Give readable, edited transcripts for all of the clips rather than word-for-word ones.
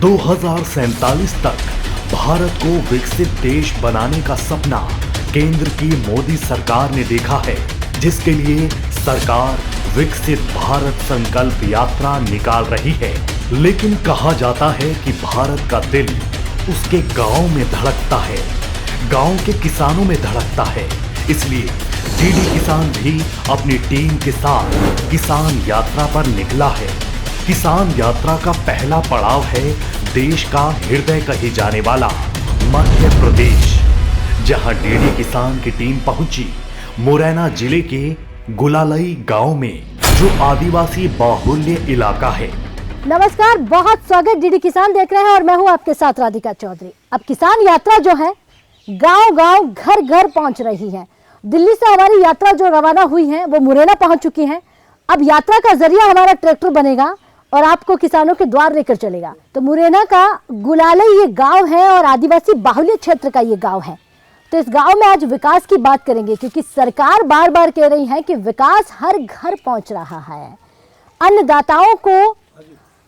2047 तक भारत को विकसित देश बनाने का सपना केंद्र की मोदी सरकार ने देखा है, जिसके लिए सरकार विकसित भारत संकल्प यात्रा निकाल रही है। लेकिन कहा जाता है कि भारत का दिल उसके गांव में धड़कता है, गांव के किसानों में धड़कता है। इसलिए डीडी किसान भी अपनी टीम के साथ किसान यात्रा पर निकला है। किसान यात्रा का पहला पड़ाव है देश का हृदय कहे जाने वाला मध्य प्रदेश, जहां डीडी किसान की टीम पहुंची मुरैना जिले के गुलालई गांव में, जो आदिवासी बाहुल्य इलाका है। नमस्कार, बहुत स्वागत। डीडी किसान देख रहे हैं और मैं हूं आपके साथ राधिका चौधरी। अब किसान यात्रा जो है गांव-गांव, घर-घर पहुंच रही है। दिल्ली से हमारी यात्रा जो रवाना हुई है वो मुरैना पहुंच चुकी है। अब यात्रा का जरिया हमारा ट्रैक्टर बनेगा और आपको किसानों के द्वार लेकर चलेगा। तो मुरैना का गुलालई ये गांव है और आदिवासी बाहुल्य क्षेत्र का ये गांव है। तो इस गांव में आज विकास की बात करेंगे, क्योंकि सरकार बार बार कह रही है कि विकास हर घर पहुंच रहा है। अन्नदाताओं को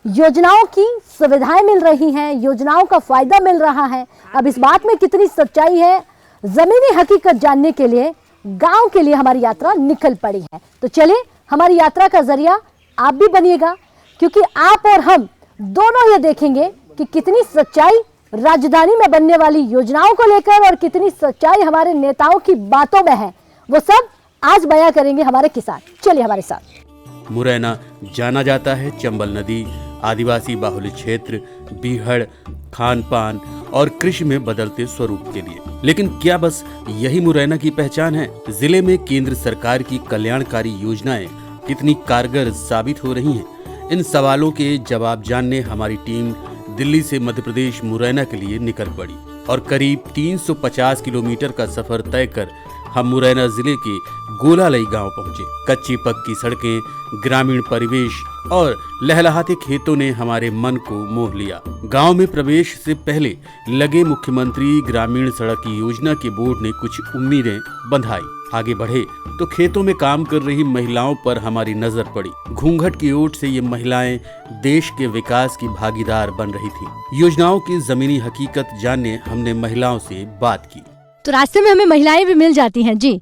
योजनाओं की सुविधाएं मिल रही हैं, योजनाओं का फायदा मिल रहा है। अब इस बात में कितनी सच्चाई है, जमीनी हकीकत जानने के लिए गांव के लिए हमारी यात्रा निकल पड़ी है। तो चलिए, हमारी यात्रा का जरिया आप भी बनिएगा, क्योंकि आप और हम दोनों ये देखेंगे कि कितनी सच्चाई राजधानी में बनने वाली योजनाओं को लेकर और कितनी सच्चाई हमारे नेताओं की बातों में है। वो सब आज बयां करेंगे हमारे किसान। चलिए हमारे साथ। मुरैना जाना जाता है चंबल नदी, आदिवासी बाहुल्य क्षेत्र, बीहड़, खान पान और कृषि में बदलते स्वरूप के लिए। लेकिन क्या बस यही मुरैना की पहचान है? जिले में केंद्र सरकार की कल्याणकारी योजनाएं कितनी कारगर साबित हो रही हैं? इन सवालों के जवाब जानने हमारी टीम दिल्ली से मध्य प्रदेश मुरैना के लिए निकल पड़ी और करीब 350 किलोमीटर का सफर तय कर हम मुरैना जिले के गुलालई गांव पहुंचे। कच्ची पक्की सड़कें, ग्रामीण परिवेश और लहलहाते खेतों ने हमारे मन को मोह लिया। गांव में प्रवेश से पहले लगे मुख्यमंत्री ग्रामीण सड़क योजना के बोर्ड ने कुछ उम्मीदें बंधाई। आगे बढ़े तो खेतों में काम कर रही महिलाओं पर हमारी नजर पड़ी। घूंघट की ओट से ये महिलाएं देश के विकास की भागीदार बन रही थी। योजनाओं की जमीनी हकीकत जानने हमने महिलाओं से बात की। तो रास्ते में हमें महिलाएं भी मिल जाती हैं। जी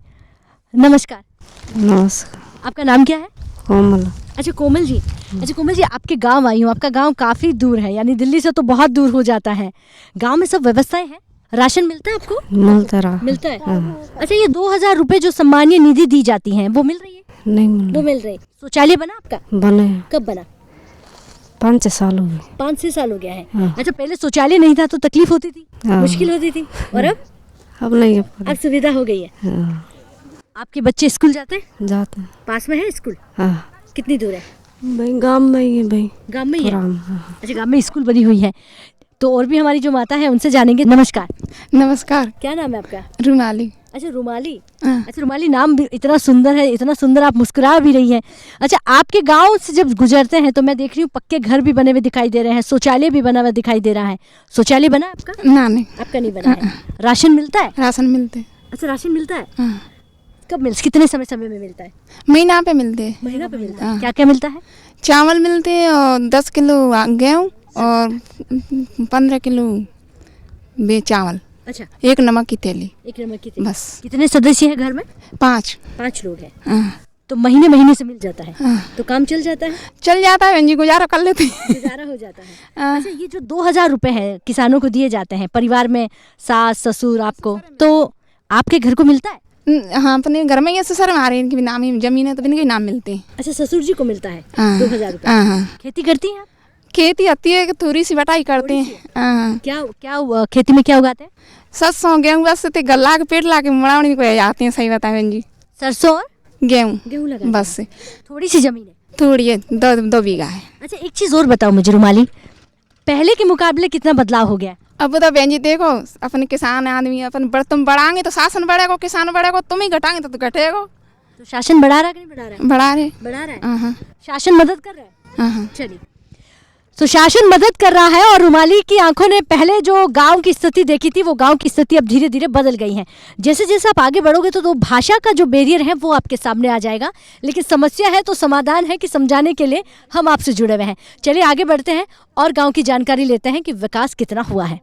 नमस्कार। नमस्कार। आपका नाम क्या है? कोमल। अच्छा कोमल जी। अच्छा कोमल जी, आपके गांव आई हूँ। आपका गांव काफी दूर है, यानी दिल्ली से तो बहुत दूर हो जाता है। गांव में सब व्यवस्थाएं हैं? राशन मिलता है आपको? मिलता है। अच्छा, ये 2000 रुपए जो सम्मानीय निधि दी जाती है वो मिल रही है? नहीं मिल वो मिल रही। शौचालय बना आपका? बने। कब बना? 5 साल हो गए। 5-6 साल हो गया है। अच्छा, पहले शौचालय नहीं था तो तकलीफ होती थी, मुश्किल होती थी, और अब नहीं है। अब सुविधा हो गई है। आपके बच्चे स्कूल जाते हैं? जाते हैं। पास में है स्कूल? कितनी दूर है? भाई गांव में ही है। भाई गांव में ही है? अच्छा, गांव में स्कूल बनी हुई है। तो और भी हमारी जो माता है उनसे जानेंगे। नमस्कार। नमस्कार। क्या नाम है आपका? रुमाली। अच्छा रुमाली। अच्छा रुमाली, नाम भी इतना सुंदर है, इतना सुंदर, आप मुस्कुरा भी रही हैं। अच्छा, आपके गांव से जब गुजरते हैं तो मैं देख रही हूँ पक्के घर भी बने हुए दिखाई दे रहे हैं, शौचालय भी बना हुआ दिखाई दे रहा है। शौचालय बना आपका? ना नहीं, आपका नहीं बना है। राशन मिलता है? राशन मिलते हैं। अच्छा, राशन मिलता है। कब मिलता? कितने समय में मिलता है? महीना पे मिलते हैं। महीना पे मिलता है। क्या क्या मिलता है? चावल मिलते हैं और 10 किलो गेहूँ और 15 किलो चावल। अच्छा, एक नमक की थैली। एक नमक की थैली। बस। कितने सदस्य हैं घर में? 5 लोग हैं। तो महीने से मिल जाता है। तो काम चल जाता है? चल जाता है, जी गुजारा कर लेते हैं। गुजारा हो जाता है। अच्छा, ये जो 2000 रुपए है किसानों को दिए जाते हैं, परिवार में सास ससुर आपको, तो आपके घर को मिलता है? हाँ, अपने घर में ये ससुर हमारे, इनके भी नाम ही जमीन है तो इनके नाम मिलते हैं। अच्छा, ससुर जी को मिलता है 2000 रुपए। खेती करती हैं आप? खेती आती है कि थोड़ी सी बटाई करते हैं। क्या खेती में क्या उगाते हैं? सरसों गेहूँ, बस गल्ला के पेट ला के मुड़ावनी को जाते हैं। सही बताए जी। सरसों और गेहूँ लगा बस। थोड़ी सी जमीन है? थोड़ी है, 2 बीघा है। अच्छा, एक चीज और बताओ मुझे रुमाली, पहले के मुकाबले कितना बदलाव हो गया? अब तो बहन जी देखो, अपने किसान आदमी अपन तुम बढ़ाएंगे तो शासन बढ़ेगा, किसान बढ़ेगा, तुम ही घटाएंगे तो घटेगा। तो शासन बढ़ा रहा है कि नहीं बढ़ा रहा है? बढ़ा रहा है। शासन मदद कर रहा है। चलिए, सुशासन मदद कर रहा है और रुमाली की आंखों ने पहले जो गांव की स्थिति देखी थी वो गांव की स्थिति अब धीरे धीरे बदल गई है। जैसे जैसे आप आगे बढ़ोगे तो भाषा का जो बैरियर है वो आपके सामने आ जाएगा, लेकिन समस्या है तो समाधान है कि समझाने के लिए हम आपसे जुड़े हुए हैं। चलिए आगे बढ़ते हैं और गाँव की जानकारी लेते हैं कि विकास कितना हुआ है।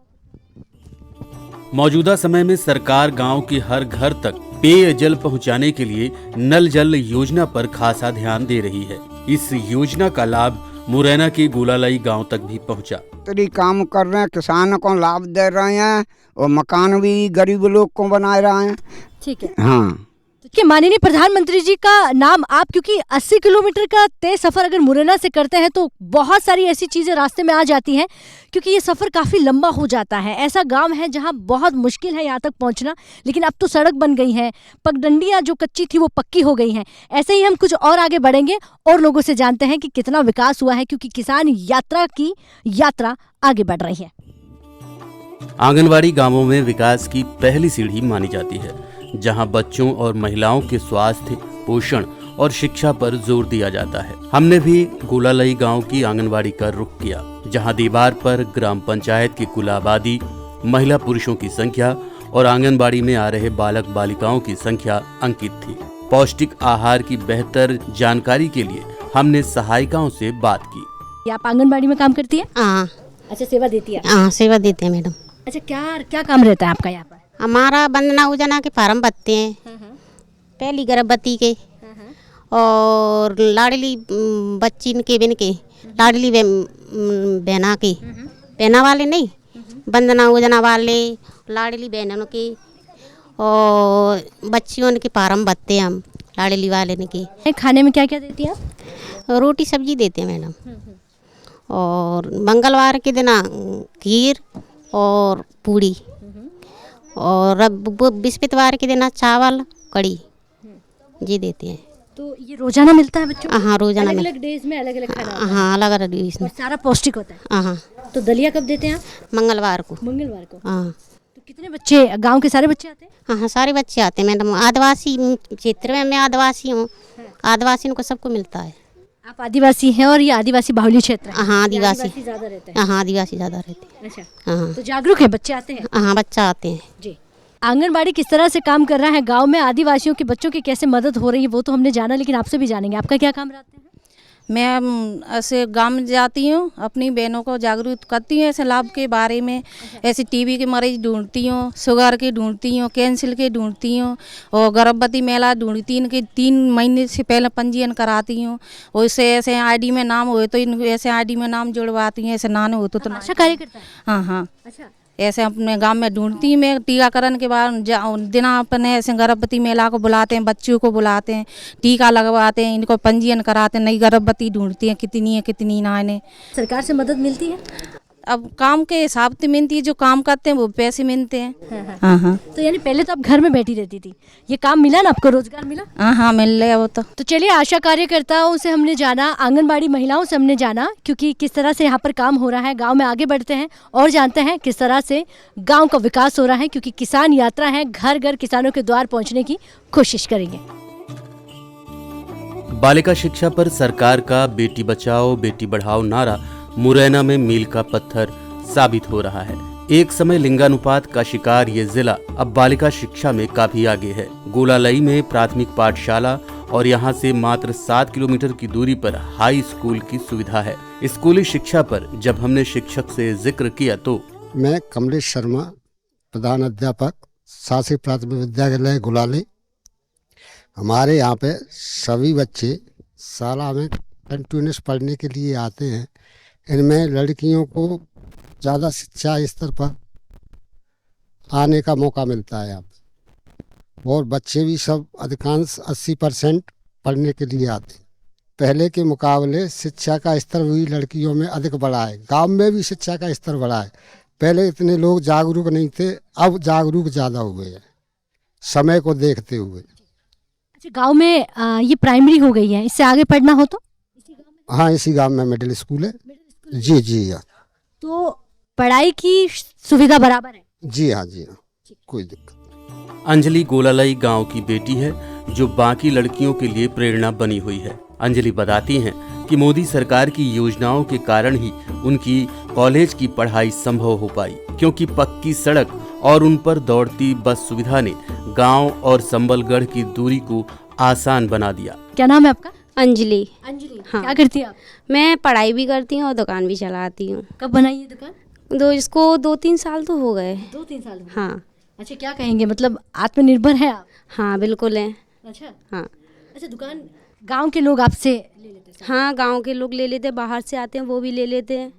मौजूदा समय में सरकार गांव के हर घर तक पेयजल पहुंचाने के लिए नल जल योजना पर खासा ध्यान दे रही है। इस योजना का लाभ मुरैना के गोलालई गांव तक भी पहुंचा। तरी काम कर रहे हैं, किसानों को लाभ दे रहे हैं और मकान भी गरीब लोग को बना रहे हैं। ठीक है। हाँ, कि माननीय प्रधानमंत्री जी का नाम आप, क्योंकि 80 किलोमीटर का तय सफ़र अगर मुरैना से करते हैं तो बहुत सारी ऐसी चीज़ें रास्ते में आ जाती हैं, क्योंकि ये सफ़र काफ़ी लंबा हो जाता है। ऐसा गांव है जहां बहुत मुश्किल है यहाँ तक पहुंचना, लेकिन अब तो सड़क बन गई है, पगडंडियाँ जो कच्ची थी वो पक्की हो गई हैं। ऐसे ही हम कुछ और आगे बढ़ेंगे और लोगों से जानते हैं कि कितना विकास हुआ है, क्योंकि किसान यात्रा की यात्रा आगे बढ़ रही है। आंगनवाड़ी गांवों में विकास की पहली सीढ़ी मानी जाती है, जहां बच्चों और महिलाओं के स्वास्थ्य, पोषण और शिक्षा पर जोर दिया जाता है। हमने भी गोलालई गांव की आंगनवाड़ी का रुख किया, जहां दीवार पर ग्राम पंचायत की कुल आबादी, महिला पुरुषों की संख्या और आंगनबाड़ी में आ रहे बालक बालिकाओं की संख्या अंकित थी। पौष्टिक आहार की बेहतर जानकारी के लिए हमने सहायिकाओं से बात की। आप आंगनबाड़ी में काम करती है? हाँ। अच्छा, सेवा देती है? हाँ, सेवा देते हैं मैडम। अच्छा, क्या काम रहता है आपका यहाँ पर? हमारा वंदना योजना के फार्म भरते हैं, पहली गर्भवती के और लाडली बच्ची के बिन के, लाडली बहना के, बहना वाले नहीं, वंदना योजना वाले लाडली बहनों के और बच्चियों के फार्म भरते हैं हम, लाडली वाले के। खाने में क्या क्या देती हैं आप? रोटी सब्जी देते हैं मैडम, और मंगलवार के दिन खीर और पूड़ी, और बृहस्पतिवार के दिन चावल कड़ी जी देते हैं। तो ये रोजाना मिलता है बच्चों को? हाँ, रोजाना अलग अलग डेज में अलग अलग खाना? हाँ, अलग अलग डेज में। सारा पौष्टिक होता है? हाँ। तो दलिया कब देते हैं आप? मंगलवार को। मंगलवार को? हाँ। तो कितने बच्चे, गांव के सारे बच्चे आते हैं? हाँ, सारे बच्चे आते हैं मैडम। आदिवासी क्षेत्र में मैं आदिवासी हूँ, आदिवासियों को सबको मिलता है। आप आदिवासी हैं और ये आदिवासी बाहुल्य क्षेत्र है? हाँ, आदिवासी ज़्यादा रहते हैं। हाँ, आदिवासी ज़्यादा रहते हैं। अच्छा। हाँ, तो जागरूक है, बच्चे आते हैं? हाँ, बच्चा आते हैं जी। आंगनबाड़ी किस तरह से काम कर रहा है गांव में, आदिवासियों के बच्चों की कैसे मदद हो रही है वो तो हमने जाना, लेकिन आपसे भी जानेंगे आपका क्या काम रहता है? मैं ऐसे गांव में जाती हूँ, अपनी बहनों को जागरूक करती हूँ ऐसे लाभ के बारे में। ऐसे टीबी के मरीज ढूंढती हूँ, शुगर के ढूंढती हूँ, कैंसर के ढूंढती हूँ, और गर्भवती महिला ढूंढती हूँ। इनके 3 महीने से पहले पंजीयन कराती हूँ, और इससे ऐसे आईडी में नाम हुए तो इन ऐसे आईडी में नाम जुड़वाती हूँ, ऐसे नान हो तो अच्छा कार्य करता है? हाँ हाँ। अच्छा। ऐसे अपने गांव में ढूंढती हूँ मैं। टीकाकरण के बाद दिना अपने ऐसे गर्भवती महिला को बुलाते हैं, बच्चों को बुलाते हैं, टीका लगवाते हैं, इनको पंजीयन कराते हैं। नई गर्भवती ढूंढती हैं, कितनी है कितनी ना है। सरकार से मदद मिलती है? अब काम के हिसाब से मिलती है, जो काम करते हैं वो पैसे मिलते हैं। हाँ हाँ। तो यानी पहले तो आप घर में बैठी रहती थी, ये काम मिला ना आपको, रोजगार मिला? हाँ हाँ, मिल रहा है वो तो। चलिए, आशा कार्यकर्ताओं से हमने जाना, आंगनबाड़ी महिलाओं से हमने जाना क्योंकि किस तरह से यहाँ पर काम हो रहा है। गांव में आगे बढ़ते हैं और जानते हैं किस तरह से गांव का विकास हो रहा है, क्योंकि किसान यात्रा है, घर घर किसानों के द्वार पहुँचने की कोशिश करेंगे। बालिका शिक्षा पर सरकार का बेटी बचाओ बेटी बढ़ाओ नारा मुरैना में मील का पत्थर साबित हो रहा है। एक समय लिंगानुपात का शिकार ये जिला अब बालिका शिक्षा में काफी आगे है। गोलालई में प्राथमिक पाठशाला और यहाँ से मात्र 7 किलोमीटर की दूरी पर हाई स्कूल की सुविधा है। स्कूली शिक्षा पर जब हमने शिक्षक से जिक्र किया तो मैं कमलेश शर्मा, प्रधान अध्यापक, शासकीय प्राथमिक विद्यालय गोलालई। हमारे यहाँ पे सभी बच्चे शाला में कंटिन्यूस पढ़ने के लिए आते हैं। इनमें लड़कियों को ज़्यादा शिक्षा स्तर पर आने का मौका मिलता है अब, और बच्चे भी सब अधिकांश 80% पढ़ने के लिए आते हैं। पहले के मुकाबले शिक्षा का स्तर भी लड़कियों में अधिक बढ़ा है। गांव में भी शिक्षा का स्तर बढ़ा है। पहले इतने लोग जागरूक नहीं थे, अब जागरूक ज़्यादा हुए हैं समय को देखते हुए। अच्छा, गांव में ये प्राइमरी हो गई है, इससे आगे पढ़ना हो तो? हाँ, इसी गांव में मिडिल स्कूल है। जी जी हाँ। तो पढ़ाई की सुविधा बराबर है? जी हाँ, जी हाँ, कोई दिक्कत नहीं। अंजलि गोलालई गांव की बेटी है जो बाकी लड़कियों के लिए प्रेरणा बनी हुई है। अंजलि बताती हैं कि मोदी सरकार की योजनाओं के कारण ही उनकी कॉलेज की पढ़ाई संभव हो पाई, क्योंकि पक्की सड़क और उन पर दौड़ती बस सुविधा ने गांव और संबलगढ़ की दूरी को आसान बना दिया। क्या नाम है आपका? अंजलि। अंजलि, हाँ। क्या करती हैं आप? मैं पढ़ाई भी करती हूँ और दुकान भी चलाती हूँ। कब बनाई ये दुकान? इसको 2-3 साल तो हो गए। 2-3 साल हुए। हाँ। अच्छा, क्या कहेंगे, मतलब आत्मनिर्भर है आप? हाँ बिल्कुल है। अच्छा। हाँ। अच्छा, दुकान गांव के लोग आपसे ले लेते हैं? हाँ, गांव के लोग ले लेते हैं, बाहर से आते हैं वो भी ले लेते हैं,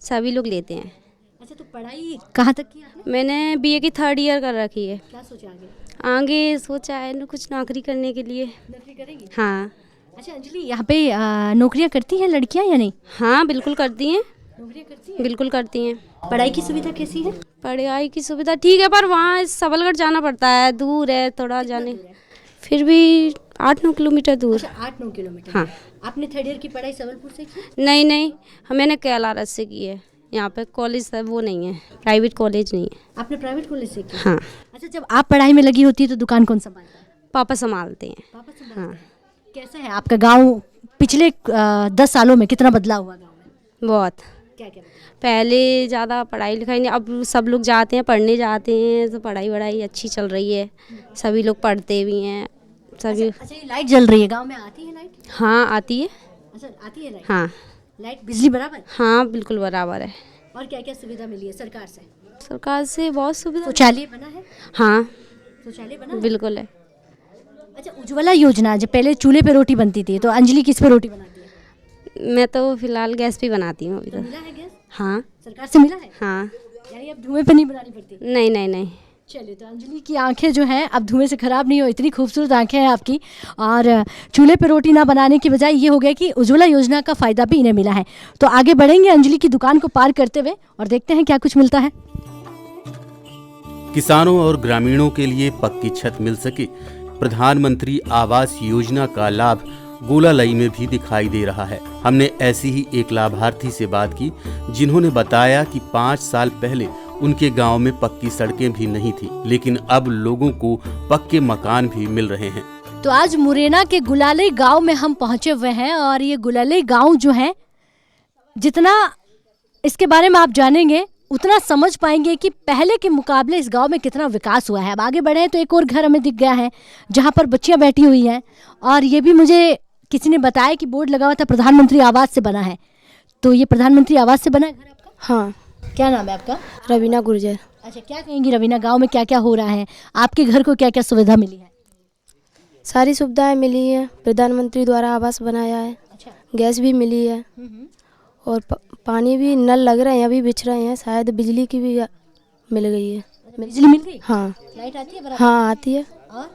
सभी लोग लेते हैं। अच्छा, तो पढ़ाई कहाँ तक की आपने? मैंने बीए की 3rd ईयर कर रखी है। क्या सोचा आगे? आगे सोचा है ना कुछ नौकरी करने के लिए। नौकरी करेंगी? हाँ। अच्छा अंजलि, यहाँ पे नौकरियाँ करती हैं लड़कियाँ या नहीं? हाँ बिल्कुल करती हैं। नौकरियाँ करती हैं? बिल्कुल करती हैं। पढ़ाई की सुविधा कैसी है? पढ़ाई की सुविधा ठीक है, पर वहाँ सबलगढ़ जाना पड़ता है, दूर है थोड़ा जाने, फिर भी 8-9 किलोमीटर दूर। अच्छा, 8-9 किलोमीटर। हाँ। आपने 3rd ईयर की पढ़ाई सबलपुर से की? नहीं, मैंने KLRS से की है। यहाँ पे कॉलेज है वो नहीं है, प्राइवेट कॉलेज नहीं है। आपने प्राइवेट कॉलेज से की? हाँ। अच्छा, जब आप पढ़ाई में लगी होती है तो दुकान कौन संभालता है? पापा संभालते हैं। पापा संभालते हैं। कैसा है आपका गांव? पिछले 10 सालों में कितना बदलाव हुआ गांव में? बहुत। क्या क्या? पहले ज़्यादा पढ़ाई लिखाई नहीं, अब सब लोग जाते हैं पढ़ने जाते हैं, तो पढ़ाई वढ़ाई अच्छी चल रही है, सभी लोग पढ़ते भी हैं सभी। अच्छा, ये लाइट जल रही है गांव में, आती है लाइट? हाँ आती है। अच्छा, आती है लाइट? हाँ। लाइट बिजली बराबर? हाँ बिल्कुल बराबर है। और क्या क्या सुविधा मिली है सरकार से? सरकार से बहुत सुविधा। शौचालय बना है? हाँ शौचालय बना है? बिल्कुल है। अच्छा, उज्ज्वला योजना, जब पहले चूल्हे पे रोटी बनती थी, तो अंजलि किस पे रोटी बनाती है? मैं तो फिलहाल गैस पे बनाती हूँ अभी तो तो। मिला है गैस? हाँ। सरकार से मिला है? हाँ। यानी अब धुएं पे नहीं बनानी पड़ती? नहीं। चलिए, तो अंजलि की आंखें जो हैं अब धुएं से खराब नहीं हो, इतनी खूबसूरत आंखें हैं आपकी, और चूल्हे पे रोटी ना बनाने की बजाय ये हो गया कि उज्ज्वला योजना का फ़ायदा भी इन्हें मिला है। तो आगे बढ़ेंगे अंजलि की दुकान को पार करते हुए और देखते हैं क्या कुछ मिलता है। किसानों और ग्रामीणों के लिए पक्की छत मिल सके, प्रधानमंत्री आवास योजना का लाभ गोलालई में भी दिखाई दे रहा है। हमने ऐसी ही एक लाभार्थी से बात की, जिन्होंने बताया कि 5 साल पहले उनके गांव में पक्की सड़कें भी नहीं थी, लेकिन अब लोगों को पक्के मकान भी मिल रहे हैं। तो आज मुरैना के गुलालई गांव में हम पहुंचे हुए हैं, और ये गुलालई गांव जो है, जितना इसके बारे में आप जानेंगे उतना समझ पाएंगे कि पहले के मुकाबले इस गांव में कितना विकास हुआ है। अब आगे बढ़े तो एक और घर हमें दिख गया है जहां पर बच्चियां बैठी हुई हैं, और ये भी मुझे किसी ने बताया कि बोर्ड लगा हुआ था प्रधानमंत्री आवास से बना है। तो ये प्रधानमंत्री आवास से बना है घर आपका? हाँ। क्या नाम है आपका? रवीना गुर्जर। अच्छा, क्या कहेंगी रवीना, गांव में क्या क्या हो रहा है? आपके घर को क्या क्या सुविधा मिली है? सारी सुविधाएं मिली है, प्रधानमंत्री द्वारा आवास बनाया है। अच्छा। गैस भी मिली है, और पानी भी नल लग रहे हैं, अभी बिछ रहे हैं, शायद बिजली की भी मिल गई है। बिजली मिल गई? हाँ। लाइट आती है बराबर? हाँ आती है, और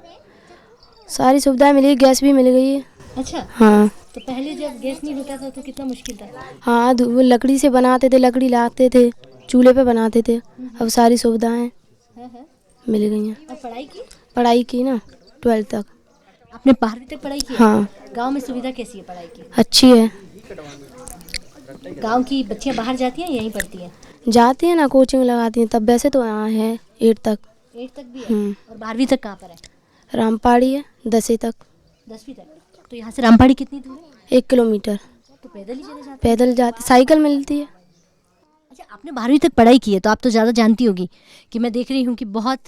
सारी सुविधाएं मिली, गैस भी मिल गई है। अच्छा। हाँ। तो पहले जब गैस नहीं होता था तो कितना मुश्किल था? हाँ, वो लकड़ी से बनाते थे, लकड़ी लाते थे, चूल्हे पे बनाते थे। अब सारी सुविधाएं मिल गई हैं। और पढ़ाई की ना 12th तक। आपने 12वीं तक पढ़ाई की? हाँ। गांव में सुविधा कैसी है पढ़ाई की? अच्छी है। गांव की बच्चियां बाहर जाती हैं, यहीं पढ़ती हैं? जाती हैं ना, कोचिंग लगाती हैं, तब वैसे तो यहाँ है 8 तक। 8 तक भी है? और 12वीं तक कहाँ पर है? रामपाड़ी है, 10वीं तक। 10वीं तक? तो यहाँ से रामपाड़ी कितनी दूर है? 1 किलोमीटर। तो पैदल ही चले जाते? पैदल जाते, साइकिल मिलती है। अच्छा, आपने 12वीं तक पढ़ाई की है तो आप तो ज़्यादा जानती होगी कि मैं देख रही हूँ कि बहुत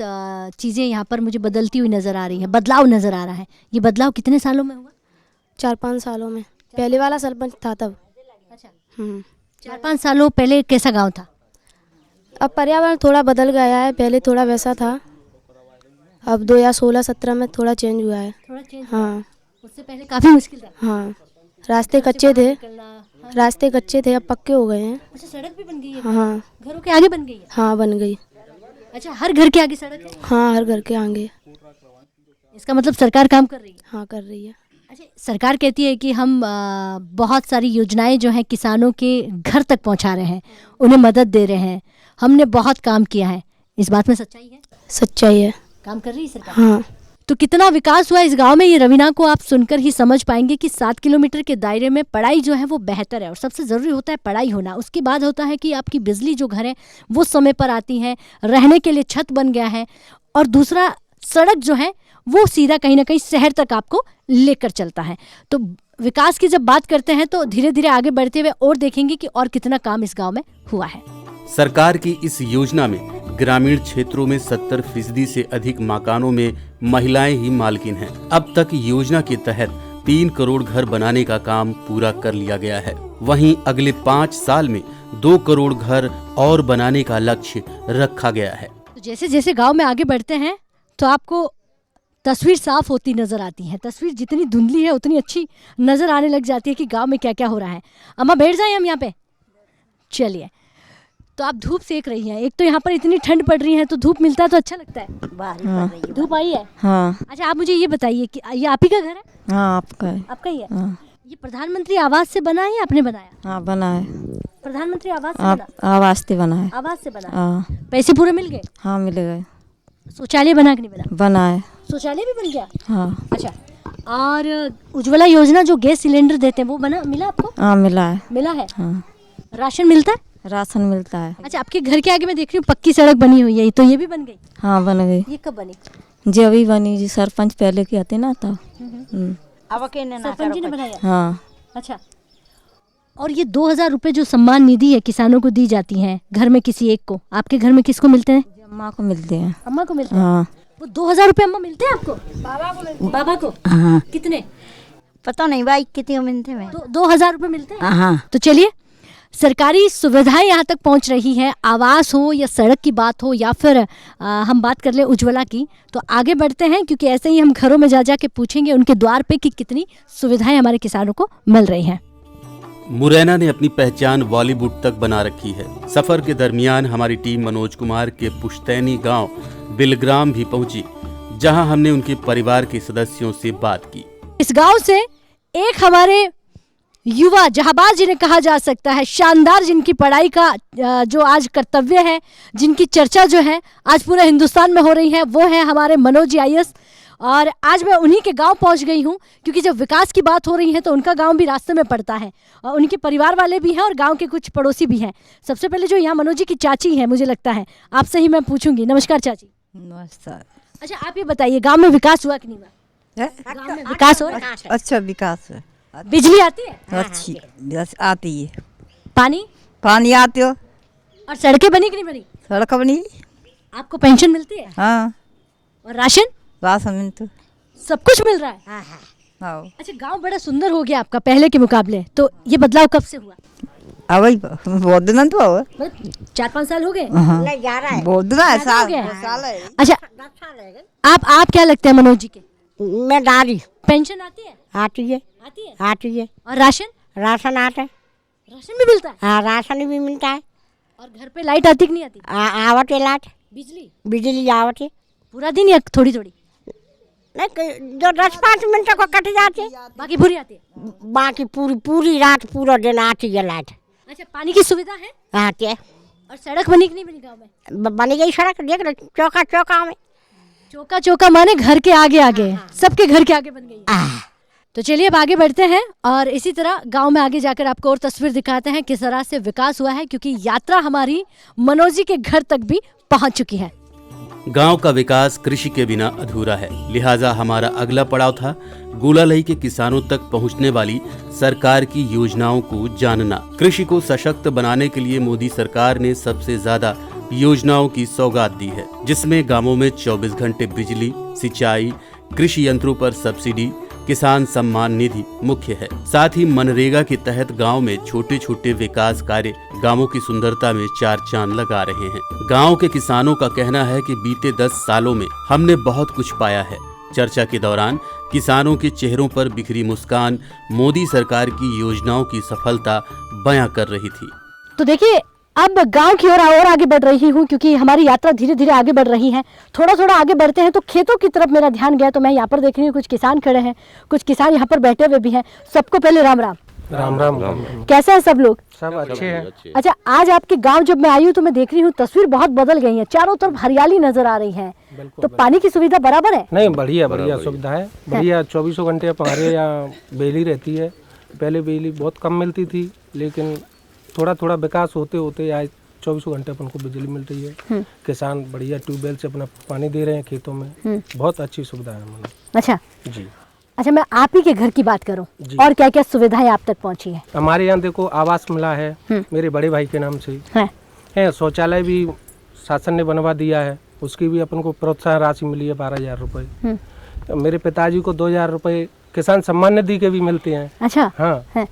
चीज़ें यहाँ पर मुझे बदलती हुई नज़र आ रही हैं, बदलाव नज़र आ रहा है। ये बदलाव कितने सालों में हुआ? 4-5 सालों में। पहले वाला सरपंच था तब। अच्छा। 4-5 सालों पहले कैसा गाँव था? अब पर्यावरण थोड़ा बदल गया है, पहले थोड़ा वैसा था, अब 2016-17 में थोड़ा चेंज हुआ है। थोड़ा चेंज? हाँ। उससे पहले काफ़ी मुश्किल था? हाँ, रास्ते कच्चे थे, अब पक्के हो गए हैं। अच्छा, सड़क भी बन गई है? हाँ। घरों के आगे बन गई है? हाँ बन गई। अच्छा, हर घर के आगे सड़क है? हाँ, हर घर के आगे। इसका मतलब सरकार काम कर रही है? हाँ, कर रही है। अच्छा, सरकार कहती है कि हम बहुत सारी योजनाएं जो हैं किसानों के घर तक पहुंचा रहे हैं, उन्हें मदद दे रहे हैं, हमने बहुत काम किया है। इस बात में सच्चाई है? सच्चाई है। काम कर रही है सरकार? हाँ। तो कितना विकास हुआ इस गांव में, ये रवीना को आप सुनकर ही समझ पाएंगे कि 7 किलोमीटर के दायरे में पढ़ाई जो है वो बेहतर है, और सबसे ज़रूरी होता है पढ़ाई होना। उसके बाद होता है कि आपकी बिजली जो घर है वो समय पर आती है, रहने के लिए छत बन गया है, और दूसरा सड़क जो है वो सीधा कहीं ना कहीं शहर तक आपको लेकर चलता है। तो विकास की जब बात करते हैं तो धीरे धीरे आगे बढ़ते हुए और देखेंगे कि और कितना काम इस गांव में हुआ है। सरकार की इस योजना में ग्रामीण क्षेत्रों में 70% से अधिक मकानों में महिलाएं ही मालकिन हैं। अब तक योजना के तहत 3 करोड़ घर बनाने का काम पूरा कर लिया गया है। वहीं अगले 5 साल में 2 करोड़ घर और बनाने का लक्ष्य रखा गया है। तो जैसे जैसे गांव में आगे बढ़ते हैं तो आपको तस्वीर साफ होती नजर आती है। तस्वीर जितनी धुंधली है उतनी अच्छी नजर आने लग जाती है कि गांव में क्या क्या हो रहा है। अम्मा बैठ जाए हम यहाँ पे। चलिए, तो आप धूप सेक रही हैं। एक तो यहाँ पर इतनी ठंड पड़ रही है तो धूप मिलता है तो अच्छा लगता है। धूप आई है। हाँ। अच्छा, आप मुझे ये बताइए कि ये आप ही का घर है? हाँ, आपका है। आपका ही है। हाँ। ये प्रधानमंत्री आवास से बना है या आपने बनाया? हाँ, बना है। प्रधानमंत्री आवास से बना? आवास से बना है। आवास से बना। हाँ। पैसे पूरे मिल गए? हाँ, मिल गए। शौचालय बना कि नहीं बना? बना है। शौचालय भी बन गया? हाँ। अच्छा, और उज्ज्वला योजना जो गैस सिलेंडर देते हैं वो बना, मिला आपको? हाँ, मिला है। मिला है। हाँ। राशन मिलता है? राशन मिलता है। अच्छा, आपके घर के आगे मैं देख रही हूँ पक्की सड़क बनी हुई है, तो ये भी बन गई? हाँ, बन गई। ये कब बनी? जी अभी बनी जी, सरपंच पहले के आते ना तब। सरपंच जी ने बनाया? हाँ। अच्छा, और ये 2000 रुपए जो सम्मान निधि है किसानों को दी जाती है घर में किसी एक को, आपके घर में किसको मिलते हैं? अम्मा को मिलते हैं। अम्मा को मिलते हैं? हाँ। वो 2000 रुपए अम्मा मिलते हैं आपको? बाबा को मिलते हैं। बाबा को? हाँ। कितने? पता नहीं भाई कितने मिलते हैं। 2000 रुपए मिलते हैं? हाँ। तो चलिए, सरकारी सुविधाएं यहाँ तक पहुँच रही हैं, आवास हो या सड़क की बात हो या फिर हम बात कर लें उज्ज्वला की, तो आगे बढ़ते हैं क्योंकि ऐसे ही हम घरों में जा जा के पूछेंगे उनके द्वार पे कि कितनी सुविधाएं हमारे किसानों को मिल रही हैं। मुरैना ने अपनी पहचान बॉलीवुड तक बना रखी है। सफर के दरमियान हमारी टीम मनोज कुमार के पुश्तैनी गांव बिलग्राम भी पहुंची, जहां हमने उनके परिवार के सदस्यों से बात की। इस गांव से एक हमारे युवा जहाबाज जिन्हें कहा जा सकता है, शानदार, जिनकी पढ़ाई का जो आज कर्तव्य है, जिनकी चर्चा जो है आज पूरे हिंदुस्तान में हो रही है, वो है हमारे मनोज जी IAS। और आज मैं उन्हीं के गांव पहुंच गई हूं क्योंकि जब विकास की बात हो रही है तो उनका गांव भी रास्ते में पड़ता है और उनके परिवार वाले भी हैं और गांव के कुछ पड़ोसी भी हैं। सबसे पहले जो यहाँ मनोज जी की चाची है, मुझे लगता है आपसे ही मैं पूछूंगी। नमस्कार चाची। नमस्कार। अच्छा, आप ये बताइए गाँव में विकास हुआ कि नहीं हुआ? गाँव में विकास हो रहा है? अच्छा विकास है। बिजली आती है? अच्छी आती है। पानी आती हो। और सड़कें बनी कि नहीं बनी? सड़क बनी। आपको पेंशन मिलती है? हाँ। और राशन मिलता, सब कुछ मिल रहा है? हाँ। अच्छा, गांव बड़ा सुंदर हो गया आपका पहले के मुकाबले, तो ये बदलाव कब से हुआ? अभी बहुत दिन तो 4-5 साल हो गए? बहुत दिन है, साल है। अच्छा, आप क्या लगते हैं मनोज जी के? मैं डाली। पेंशन आती है? आती है। आती है? आती है। और राशन? राशन आता है। राशन भी मिलता है? हाँ, राशन भी मिलता है। और घर पे लाइट आती कि नहीं आती? आवत है लाइट। बिजली आवत है। पूरा दिन या थोड़ी थोड़ी? नहीं, जो 10-5 मिनट को कट जाते, बाकी पूरी आती है? बाकी पूरी रात पूरा दिन आती है लाइट। अच्छा, पानी की सुविधा है? आती है। और सड़क बनी कि नहीं बनी गाँव में? बनी गई सड़क, देख लो, चौका में। चौका माने घर के आगे आगे, सबके घर के आगे बन गई। तो चलिए अब आगे बढ़ते हैं और इसी तरह गांव में आगे जाकर आपको और तस्वीर दिखाते हैं किस तरह से विकास हुआ है, क्योंकि यात्रा हमारी मनोज जी के घर तक भी पहुंच चुकी है। गांव का विकास कृषि के बिना अधूरा है, लिहाजा हमारा अगला पड़ाव था गुलालई के किसानों तक पहुंचने वाली सरकार की योजनाओं को जानना। कृषि को सशक्त बनाने के लिए मोदी सरकार ने सबसे ज्यादा योजनाओं की सौगात दी है, जिसमें गांवों में 24 घंटे बिजली, सिंचाई, कृषि यंत्रों पर सब्सिडी, किसान सम्मान निधि मुख्य है। साथ ही मनरेगा के तहत गांव में छोटे छोटे विकास कार्य गांवों की सुंदरता में 4 चांद लगा रहे हैं। गांव के किसानों का कहना है कि बीते 10 सालों में हमने बहुत कुछ पाया है। चर्चा के दौरान किसानों के चेहरों पर बिखरी मुस्कान मोदी सरकार की योजनाओं की सफलता बयां कर रही थी। तो देखिए, अब गांव की ओर और आगे बढ़ रही हूँ क्योंकि हमारी यात्रा धीरे धीरे आगे बढ़ रही है। थोड़ा आगे बढ़ते हैं तो खेतों की तरफ मेरा ध्यान गया, तो मैं यहाँ पर देख रही हूँ कुछ किसान खड़े हैं, कुछ किसान यहाँ पर बैठे हुए भी हैं। सबको पहले राम राम। राम राम। कैसे हैं सब लोग? सब अच्छे हैं। अच्छा, आज आपके गांव जब मैं आई हूँ तो मैं देख रही हूँ तस्वीर बहुत बदल गई है, चारों तरफ हरियाली नजर आ रही है। तो पानी की सुविधा बराबर है? नहीं, बढ़िया सुविधा है, बढ़िया। 24 घंटे हमारे यहाँ बिजली रहती है। पहले बिजली बहुत कम मिलती थी, लेकिन थोड़ा विकास होते होते आज 24 घंटे अपन को बिजली मिल रही है। किसान बढ़िया ट्यूबवेल से अपना पानी दे रहे हैं खेतों में। बहुत अच्छी सुविधा है। अच्छा जी। अच्छा, मैं आप ही के घर की बात करूं, जी। और क्या क्या सुविधाएं आप तक पहुंची है? हमारे यहाँ देखो आवास मिला है मेरे बड़े भाई के नाम से है, शौचालय भी शासन ने बनवा दिया है, उसकी भी अपन को प्रोत्साहन राशि मिली है 12,000 रुपये। तो मेरे पिताजी को 2,000 रुपये किसान सम्मान निधि के भी मिलते हैं। अच्छा। हाँ है।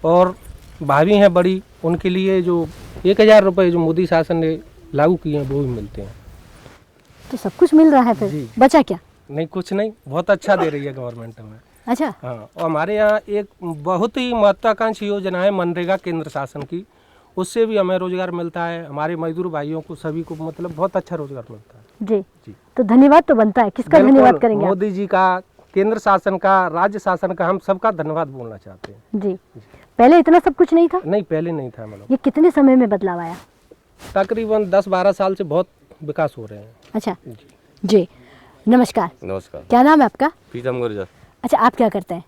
और भाभी हैं बड़ी, उनके लिए जो 1,000 रुपये जो मोदी शासन ने लागू किए हैं वो भी मिलते हैं। तो सब कुछ मिल रहा है फिर, बचा क्या? नहीं, कुछ नहीं, बहुत अच्छा दे रही है गवर्नमेंट हमें। अच्छा। हाँ, और हमारे यहाँ एक बहुत ही महत्वाकांक्षी योजना है मनरेगा केंद्र शासन की, उससे भी हमें रोजगार मिलता है, हमारे मजदूर भाइयों को सभी को मतलब बहुत अच्छा रोजगार मिलता है। जी। तो धन्यवाद तो बनता है, किसका धन्यवाद करेंगे? मोदी जी का, केंद्र शासन का, राज्य शासन का, हम सबका धन्यवाद बोलना चाहते हैं। जी। पहले इतना सब कुछ नहीं था? नहीं, पहले नहीं था। मतलब ये कितने समय में बदलाव आया? तकरीबन 10-12 साल से बहुत विकास हो रहे हैं। अच्छा जी। नमस्कार। नमस्कार। क्या नाम है आपका? पीतम गुर्जर। अच्छा, आप क्या करते हैं?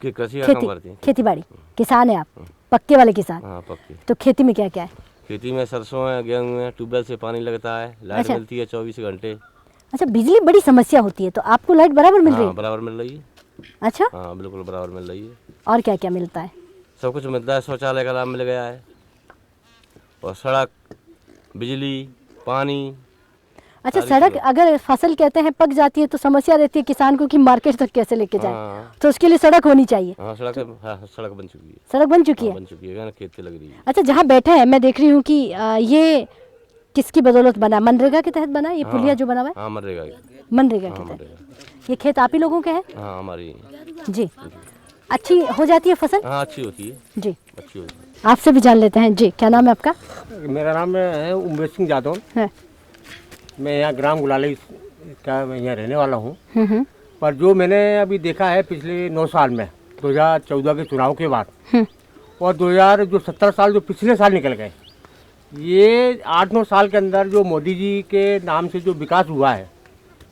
कृषि का काम करते हैं। खेती बाड़ी किसान है आप? पक्के वाले किसान? हाँ, पक्के। तो खेती में क्या क्या है? खेती में सरसों है, गेहूँ है, ट्यूबवेल से पानी लगता है, लाइट मिलती है 24 घंटे। अच्छा, बिजली बड़ी समस्या होती है, तो आपको लाइट बराबर मिल रही है? बराबर मिल रही है। अच्छा। हाँ, बिल्कुल बराबर मिल रही है। और क्या क्या मिलता है? सब कुछ मिलता है, शौचालय का लाभ मिल गया है, और सड़क, बिजली, पानी। अच्छा, सड़क अगर फसल कहते हैं पक जाती है तो समस्या रहती है किसान को कि मार्केट तक कैसे लेके जाए, तो उसके लिए सड़क होनी चाहिए। हाँ, सड़क बन चुकी है। सड़क बन चुकी है? बन चुकी है, खेत लग रही है। अच्छा, जहाँ बैठे हैं मैं देख रही हूँ कि ये किसकी बदौलत बना? मनरेगा के तहत बना ये पुलिया जो बना हुआ है? हाँ, मनरेगा के तहत। ये खेत आप ही लोगों के हैं? हाँ, हमारी। जी। अच्छी हो जाती है फसल? हाँ, अच्छी होती है जी। अच्छी होती है। आपसे भी जान लेते हैं। जी, क्या नाम है आपका? मेरा नाम है उमेश सिंह यादव है। मैं यहाँ ग्राम गुलाली का यहाँ रहने वाला हूँ। पर जो मैंने अभी देखा है पिछले 9 साल में, 2014 के चुनाव के बाद और 2017 साल जो पिछले साल निकल गए, ये 8-9 साल के अंदर जो मोदी जी के नाम से जो विकास हुआ है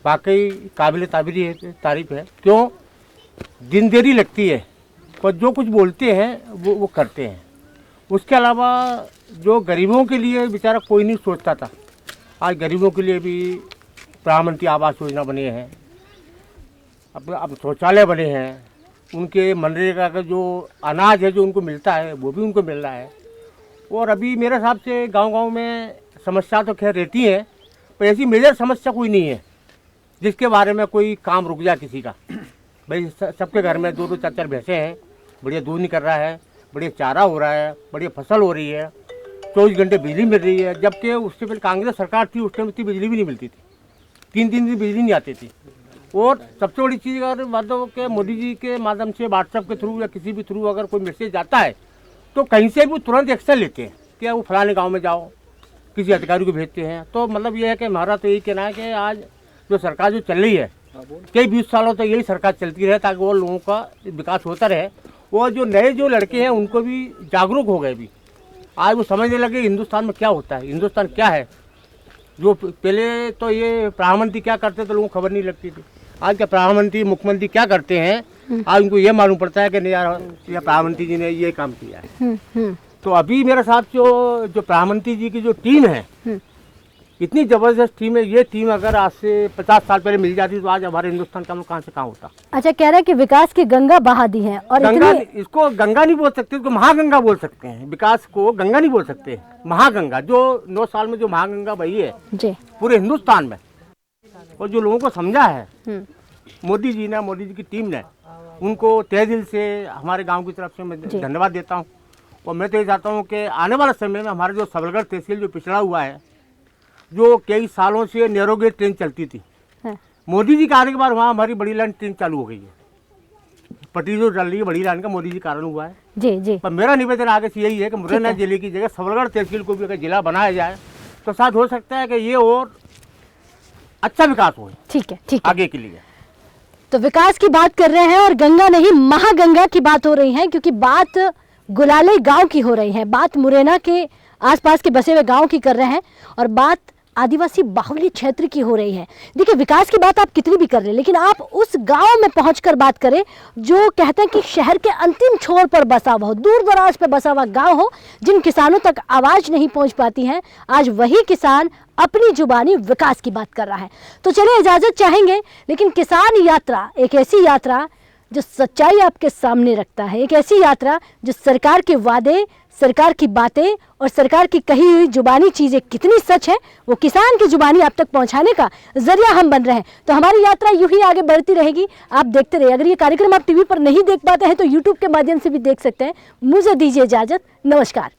वाकई काबिल तारीफ है। क्यों? दिन देरी लगती है पर जो कुछ बोलते हैं वो करते हैं। उसके अलावा जो गरीबों के लिए बेचारा कोई नहीं सोचता था, आज गरीबों के लिए भी प्रधानमंत्री आवास योजना बने हैं, अब शौचालय बने हैं, उनके मनरेगा का जो अनाज है जो उनको मिलता है वो भी उनको मिल रहा है। और अभी मेरे हिसाब से गांव-गांव में समस्या तो खैर रहती है, पर ऐसी मेजर समस्या कोई नहीं है जिसके बारे में कोई काम रुक जाए किसी का। भाई सबके घर में 2-2 4-4 भैंसें हैं, बढ़िया दूध निकल रहा है, बढ़िया चारा हो रहा है, बढ़िया फसल हो रही है, 24 घंटे बिजली मिल रही है। जबकि उससे पहले कांग्रेस सरकार थी, उस टाइम इतनी बिजली भी नहीं मिलती थी, 3-3 दिन बिजली नहीं आती थी। और सबसे बड़ी चीज़ अगर मतलब कि मोदी जी के माध्यम से व्हाट्सएप के थ्रू या किसी भी थ्रू अगर कोई मैसेज आता है तो कहीं से भी तुरंत एक्शन लेते हैं कि वो फलाने गाँव में जाओ, किसी अधिकारी को भेजते हैं। तो मतलब ये है कि हमारा तो यही कहना है कि आज जो सरकार जो चल रही है, कई 20 सालों तक यही सरकार चलती रहे ताकि वो लोगों का विकास होता रहे। और जो नए जो लड़के हैं उनको भी जागरूक हो गए, भी आज वो समझने लगे हिंदुस्तान में क्या होता है, हिंदुस्तान क्या है। जो पहले तो ये प्रधानमंत्री क्या करते तो लोगों को खबर नहीं लगती थी, आज के प्रधानमंत्री मुख्यमंत्री क्या करते हैं आज उनको ये मालूम पड़ता है कि नहीं यार प्रधानमंत्री जी ने ये काम किया है। तो अभी मेरे साथ जो प्रधानमंत्री जी की जो टीम है, इतनी ज़बरदस्त टीम है। ये टीम अगर आज से 50 साल पहले मिल जाती तो आज हमारे हिंदुस्तान का कहाँ से कहाँ होता। अच्छा, कह रहा है कि विकास की गंगा बहा दी है। और गंगा इसको गंगा नहीं बोल सकते, इसको महागंगा बोल सकते हैं। विकास को गंगा नहीं बोल सकते, महागंगा। जो 9 साल में जो महागंगा बही है जी पूरे हिंदुस्तान में, और जो लोगों को समझा है मोदी जी ने, मोदी जी की टीम ने, उनको तहे दिल से हमारे गाँव की तरफ से मैं धन्यवाद देता हूँ। और मैं तो ये चाहता हूँ कि आने वाले समय में हमारा जो सबलगढ़ तहसील जो पिछड़ा हुआ है, जो कई सालों से नैरोगेज ट्रेन चलती थी, मोदी जी के आने के बाद वहाँ हमारी बड़ी लाइन ट्रेन चालू हो गई है। पटरी जो चल रही है बड़ी लाइन का मोदी जी कारण हुआ है। जी जी। पर मेरा निवेदन आगे से यही है कि मुरैना जिले की जगह सबलगढ़ तहसील को भी अगर जिला बनाया जाए तो शायद हो सकता है कि ये और अच्छा विकास हो। ठीक है, ठीक है, आगे के लिए। तो विकास की बात कर रहे हैं और गंगा नहीं महागंगा की बात हो रही है, क्योंकि बात गुलाले गांव की हो रही है, बात मुरैना के आसपास के बसे हुए गांव की कर रहे हैं और बात आदिवासी बाहुल्य क्षेत्र की हो रही है। देखिए, विकास की बात आप कितनी भी कर रहे हैं, लेकिन आप उस गांव में पहुंचकर बात करें जो कहते हैं कि शहर के अंतिम छोर पर बसा हुआ हो, दूर दराज पर बसा हुआ गांव हो, जिन किसानों तक आवाज नहीं पहुंच पाती है, आज वही किसान अपनी जुबानी विकास की बात कर रहा है। तो चलिए, इजाजत चाहेंगे, लेकिन किसान यात्रा एक ऐसी यात्रा जो सच्चाई आपके सामने रखता है, एक ऐसी यात्रा जो सरकार के वादे, सरकार की बातें और सरकार की कही हुई जुबानी चीजें कितनी सच है वो किसान की जुबानी आप तक पहुंचाने का जरिया हम बन रहे हैं। तो हमारी यात्रा यूं ही आगे बढ़ती रहेगी, आप देखते रहिए। अगर ये कार्यक्रम आप टीवी पर नहीं देख पाते हैं तो यूट्यूब के माध्यम से भी देख सकते हैं। मुझे दीजिए इजाजत, नमस्कार।